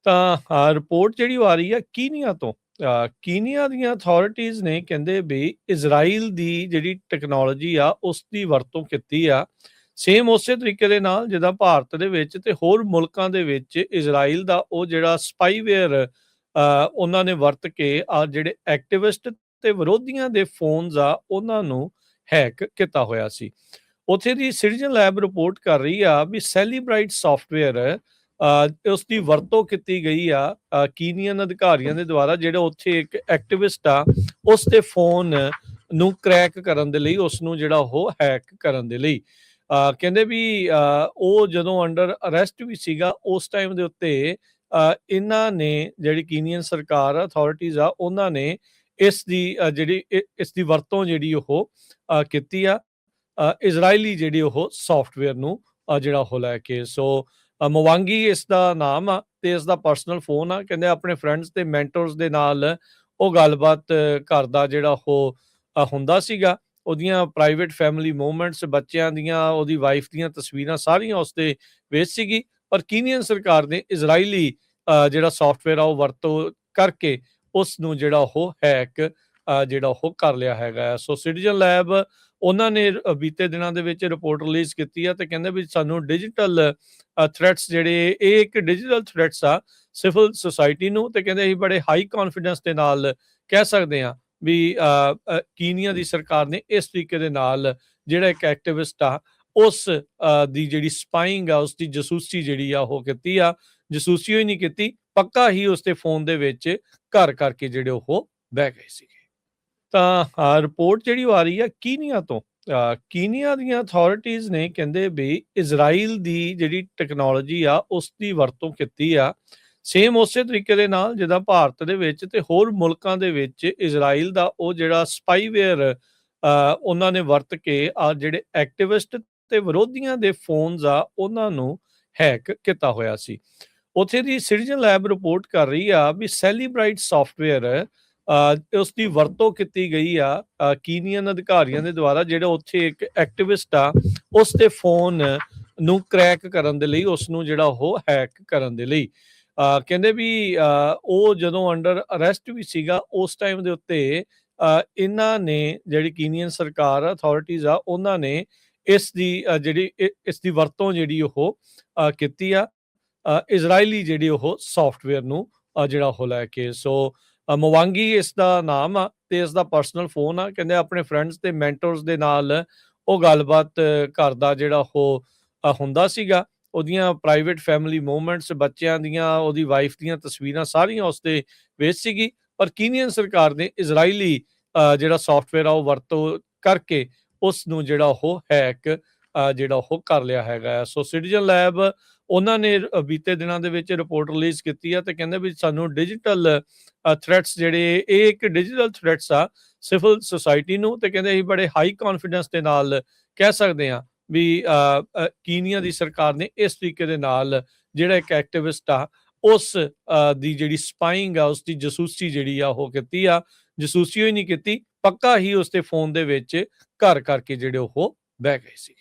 Report ਜਿਹੜੀ ਉਹ ਆ ਰਹੀ ਹੈ ਕੀਨੀਆ ਤੋਂ। ਕੀਨੀਆ ਦੀਆਂ ਅਥਾਰਟੀਜ਼ ਨੇ ਕਹਿੰਦੇ ਵੀ ਇਜ਼ਰਾਈਲ ਦੀ ਜਿਹੜੀ ਟੈਕਨੋਲੋਜੀ ਆ ਉਸ ਦੀ ਵਰਤੋਂ ਕੀਤੀ ਆ, ਸੇਮ ਉਸੇ ਤਰੀਕੇ ਦੇ ਨਾਲ ਜਿੱਦਾਂ ਭਾਰਤ ਦੇ ਵਿੱਚ ਤੇ ਹੋਰ ਮੁਲਕਾਂ ਦੇ ਵਿੱਚ ਇਜ਼ਰਾਈਲ ਦਾ ਉਹ ਜਿਹੜਾ ਸਪਾਈਵੇਅਰ ਉਹਨਾਂ ਨੇ ਵਰਤ ਕੇ ਜਿਹੜੇ ਐਕਟਿਵਿਸਟ ਤੇ ਵਿਰੋਧੀਆਂ ਦੇ ਫੋਨਸ ਆ ਉਹਨਾਂ ਨੂੰ ਹੈਕ ਕੀਤਾ ਹੋਇਆ ਸੀ। ਉੱਥੇ ਦੀ ਸਿਟੀਜ਼ਨ ਲੈਬ ਰਿਪੋਰਟ ਕਰ ਰਹੀ ਆ ਵੀ ਸੈਲੀਬ੍ਰਾਈਟ ਸਾਫਟਵੇਅਰ ਉਸ ਦੀ ਵਰਤੋਂ ਕੀਤੀ ਗਈ ਆ ਕੀਨੀਅਨ ਅਧਿਕਾਰੀਆਂ ਦੇ ਦੁਆਰਾ, ਜਿਹੜੇ ਉੱਥੇ ਇੱਕ ਐਕਟਿਵਿਸਟ ਆ ਉਸ ਦੇ ਫੋਨ ਨੂੰ ਕ੍ਰੈਕ ਕਰਨ ਦੇ ਲਈ, ਉਸ ਨੂੰ ਜਿਹੜਾ ਉਹ ਹੈਕ ਕਰਨ ਦੇ ਲਈ। ਕਹਿੰਦੇ ਵੀ ਉਹ ਜਦੋਂ ਅੰਡਰ ਅਰੈਸਟ ਵੀ ਸੀਗਾ ਉਸ ਟਾਈਮ ਦੇ ਉੱਤੇ ਇਹਨਾਂ ਨੇ ਜਿਹੜੀ ਕੀਨੀਅਨ ਸਰਕਾਰ ਅਥਾਰਟੀਜ਼ ਆ ਉਹਨਾਂ ਨੇ ਇਸ ਦੀ ਵਰਤੋਂ ਜਿਹੜੀ ਉਹ ਕੀਤੀ ਆ ਇਜ਼ਰਾਈਲੀ ਜਿਹੜੀ ਉਹ ਸਾਫਟਵੇਅਰ ਨੂੰ ਜਿਹੜਾ ਉਹ ਲੈ ਕੇ। ਸੋ ਮਵਾਂਗੀ ਇਸ ਦਾ ਨਾਮ ਆ ਤੇ ਇਸ ਦਾ ਪਰਸਨਲ ਫੋਨ ਆ। ਕਹਿੰਦੇ ਆਪਣੇ ਫਰੈਂਡਸ ਤੇ ਮੈਂਟਰਸ ਦੇ ਨਾਲ ਉਹ ਗੱਲਬਾਤ ਕਰਦਾ ਜਿਹੜਾ ਉਹ ਹੁੰਦਾ ਸੀਗਾ। ਉਹਦੀਆਂ ਪ੍ਰਾਈਵੇਟ ਫੈਮਿਲੀ ਮੂਵਮੈਂਟਸ, ਬੱਚਿਆਂ ਦੀਆਂ, ਉਹਦੀ ਵਾਈਫ ਦੀਆਂ ਤਸਵੀਰਾਂ ਸਾਰੀਆਂ ਉਸ ਦੇ ਵਿੱਚ ਸੀਗੀ। ਪਰ ਕੀਨੀਅਨ ਸਰਕਾਰ ਨੇ ਇਜ਼ਰਾਈਲੀ ਜਿਹੜਾ ਸਾਫਟਵੇਅਰ ਆ ਉਹ ਵਰਤੋਂ ਕਰਕੇ ਉਸ ਨੂੰ ਜਿਹੜਾ ਉਹ ਹੈਕ ਜਿਹੜਾ ਉਹ ਕਰ ਲਿਆ ਹੈਗਾ। ਸੋ ਸਿਟੀਜ਼ਨ ਲੈਬ ਉਹਨਾਂ ਨੇ ਬੀਤੇ ਦਿਨਾਂ ਦੇ ਵਿੱਚ ਰਿਪੋਰਟ ਰਿਲੀਜ਼ ਕੀਤੀ ਆ ਤੇ ਕਹਿੰਦੇ ਵੀ ਸਾਨੂੰ ਡਿਜੀਟਲ ਥ੍ਰੈਟਸ ਜਿਹੜੇ ਇਹ ਇੱਕ ਡਿਜੀਟਲ ਥ੍ਰੈਟਸ ਆ ਸਿਵਲ ਸੁਸਾਇਟੀ ਨੂੰ, ਤੇ ਕਹਿੰਦੇ ਅਸੀਂ ਬੜੇ ਹਾਈ ਕੌਨਫੀਡੈਂਸ ਦੇ ਨਾਲ ਕਹਿ ਸਕਦੇ ਹਾਂ ਵੀ ਕੀਨੀਆ ਦੀ ਸਰਕਾਰ ਨੇ ਇਸ ਤਰੀਕੇ ਦੇ ਨਾਲ ਜਿਹੜਾ ਇੱਕ ਐਕਟਿਵਿਸਟ ਆ ਉਸ ਦੀ ਜਿਹੜੀ ਸਪਾਈਂਗ ਆ, ਉਸ ਦੀ ਜਸੂਸੀ ਜਿਹੜੀ ਆ ਉਹ ਕੀਤੀ ਆ। ਜਸੂਸੀ ਹੀ ਨਹੀਂ ਕੀਤੀ, ਪੱਕਾ ਹੀ ਉਸ ਦੇ ਫੋਨ ਦੇ ਵਿੱਚ ਘਰ ਕਰਕੇ ਜਿਹੜੇ ਉਹ ਬਹਿ ਗਏ ਸੀਗੇ। ਰਿਪੋਰਟ ਜਿਹੜੀ ਉਹ ਆ ਰਹੀ ਹੈ ਕੀਨੀਆ ਤੋਂ। ਕੀਨੀਆ ਦੀਆਂ ਅਥਾਰਟੀਜ਼ ਨੇ ਕਹਿੰਦੇ ਵੀ ਇਜ਼ਰਾਈਲ ਦੀ ਜਿਹੜੀ ਟੈਕਨੋਲੋਜੀ ਆ ਉਸ ਦੀ ਵਰਤੋਂ ਕੀਤੀ ਆ, ਸੇਮ ਉਸੇ ਤਰੀਕੇ ਦੇ ਨਾਲ ਜਿੱਦਾਂ ਭਾਰਤ ਦੇ ਵਿੱਚ ਤੇ ਹੋਰ ਮੁਲਕਾਂ ਦੇ ਵਿੱਚ ਇਜ਼ਰਾਈਲ ਦਾ ਉਹ ਜਿਹੜਾ ਸਪਾਈਵੇਅਰ ਉਹਨਾਂ ਨੇ ਵਰਤ ਕੇ ਜਿਹੜੇ ਐਕਟਿਵਿਸਟ ਤੇ ਵਿਰੋਧੀਆਂ ਦੇ ਫੋਨਸ ਆ ਉਹਨਾਂ ਨੂੰ ਹੈਕ ਕੀਤਾ ਹੋਇਆ ਸੀ। ਉੱਥੇ ਦੀ ਸਿਟੀਜ਼ਨ ਲੈਬ ਰਿਪੋਰਟ ਕਰ ਰਹੀ ਆ ਵੀ ਸੈਲੀਬ੍ਰਾਈਟ ਸਾਫਟਵੇਅਰ ਉਸ ਦੀ ਵਰਤੋਂ ਕੀਤੀ ਗਈ ਆ ਕੀਨੀਅਨ ਅਧਿਕਾਰੀਆਂ ਦੇ ਦੁਆਰਾ, ਜਿਹੜੇ ਉੱਥੇ ਇੱਕ ਐਕਟਿਵਿਸਟ ਆ ਉਸ ਦੇ ਫੋਨ ਨੂੰ ਕ੍ਰੈਕ ਕਰਨ ਦੇ ਲਈ, ਉਸ ਨੂੰ ਜਿਹੜਾ ਉਹ ਹੈਕ ਕਰਨ ਦੇ ਲਈ। ਕਹਿੰਦੇ ਵੀ ਉਹ ਜਦੋਂ ਅੰਡਰ ਅਰੈਸਟ ਵੀ ਸੀਗਾ ਉਸ ਟਾਈਮ ਦੇ ਉੱਤੇ ਇਹਨਾਂ ਨੇ ਜਿਹੜੀ ਕੀਨੀਅਨ ਸਰਕਾਰ ਅਥਾਰਟੀਜ਼ ਆ ਉਹਨਾਂ ਨੇ ਇਸ ਦੀ ਵਰਤੋਂ ਜਿਹੜੀ ਉਹ ਕੀਤੀ ਆ ਇਜ਼ਰਾਈਲੀ ਜਿਹੜੀ ਉਹ ਸਾਫਟਵੇਅਰ ਨੂੰ ਜਿਹੜਾ ਉਹ ਲੈ ਕੇ। ਸੋ ਮਵਾਂਗੀ ਇਸ ਦਾ ਨਾਮ ਆ ਤੇ ਇਸ ਦਾ ਪਰਸਨਲ ਫੋਨ ਆ। ਕਹਿੰਦੇ ਆਪਣੇ ਫਰੈਂਡਸ ਤੇ ਮੈਂਟਰਸ ਦੇ ਨਾਲ ਉਹ ਗੱਲਬਾਤ ਕਰਦਾ ਜਿਹੜਾ ਉਹ ਹੁੰਦਾ ਸੀਗਾ। ਉਹਦੀਆਂ ਪ੍ਰਾਈਵੇਟ ਫੈਮਿਲੀ ਮੂਵਮੈਂਟਸ, ਬੱਚਿਆਂ ਦੀਆਂ, ਉਹਦੀ ਵਾਈਫ ਦੀਆਂ ਤਸਵੀਰਾਂ ਸਾਰੀਆਂ ਉਸ ਦੇ ਵਿੱਚ ਸੀਗੀ। ਪਰ ਕੀਨੀਅਨ ਸਰਕਾਰ ਨੇ ਇਜ਼ਰਾਈਲੀ ਜਿਹੜਾ ਸਾਫਟਵੇਅਰ ਆ ਉਹ ਵਰਤੋਂ ਕਰਕੇ ਉਸ ਨੂੰ ਜਿਹੜਾ ਉਹ ਹੈਕ ਜਿਹੜਾ ਉਹ ਕਰ ਲਿਆ ਹੈਗਾ। ਸੋ ਸਿਟੀਜ਼ਨ ਲੈਬ ਉਹਨਾਂ ਨੇ ਬੀਤੇ ਦਿਨਾਂ ਦੇ ਵਿੱਚ ਰਿਪੋਰਟ ਰਿਲੀਜ਼ ਕੀਤੀ ਆ ਤੇ ਕਹਿੰਦੇ ਵੀ ਸਾਨੂੰ ਡਿਜੀਟਲ ਥ੍ਰੈਟਸ ਜਿਹੜੇ ਇਹ ਇੱਕ ਡਿਜੀਟਲ ਥ੍ਰੈਟਸ ਆ ਸਿਵਲ ਸੁਸਾਇਟੀ ਨੂੰ, ਤੇ ਕਹਿੰਦੇ ਅਸੀਂ ਬੜੇ ਹਾਈ ਕੌਨਫੀਡੈਂਸ ਦੇ ਨਾਲ ਕਹਿ ਸਕਦੇ ਹਾਂ ਵੀ ਕੀਨੀਆ ਦੀ ਸਰਕਾਰ ਨੇ ਇਸ ਤਰੀਕੇ ਦੇ ਨਾਲ ਜਿਹੜਾ ਇੱਕ ਐਕਟਿਵਿਸਟ ਆ ਉਸ ਦੀ ਜਿਹੜੀ ਸਪਾਈਂਗ ਆ, ਉਸ ਦੀ ਜਸੂਸੀ ਜਿਹੜੀ ਆ ਉਹ ਕੀਤੀ ਆ। ਜਸੂਸੀ ਹੀ ਨਹੀਂ ਕੀਤੀ, ਪੱਕਾ ਹੀ ਉਸ ਦੇ ਫੋਨ ਦੇ ਵਿੱਚ ਘਰ ਕਰਕੇ ਜਿਹੜੇ ਉਹ ਬਹਿ ਗਏ ਸੀ।